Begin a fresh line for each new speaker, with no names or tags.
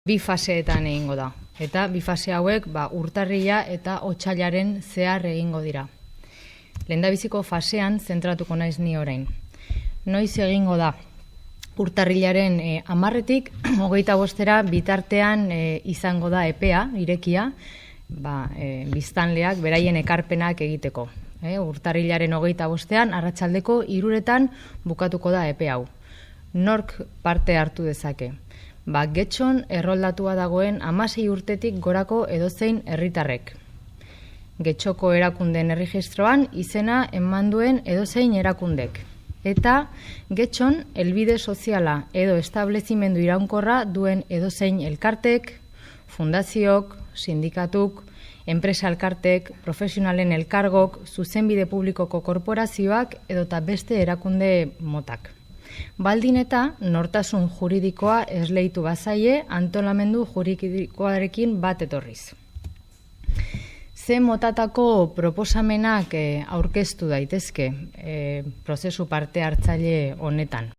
bi faseetan egingo da. Eta bi fase hauek urtarrila eta otsailaren zehar egingo dira. Lehendabiziko fasean zentratuko naiz ni orain. Noiz egingo da? Urtarrilaren 10-tik 25-era bitartean izango da epea, irekia, biztanleak beraien ekarpenak egiteko. Urtarrilaren 25ean arratsaldeko 3etan bukatuko da epe hau. Nork parte hartu dezake? Getxon erroldatua dagoen 16 urtetik gorako edozein herritarrek. Getxoko erakundeen erregistroan izena eman duen edozein erakundek. Eta Getxon helbide soziala edo establezimendu iraunkorra duen edozein elkartek, fundaziok, sindikatuk, enpresa elkartek, profesionalen elkargok, zuzenbide publikoko korporazioak edota beste erakunde motak. Baldin eta nortasun juridikoa esleitu bazaie antolamendu juridikoarekin bat etorriz. Ze motatako proposamenak aurkeztu daitezke prozesu parte hartzaile honetan?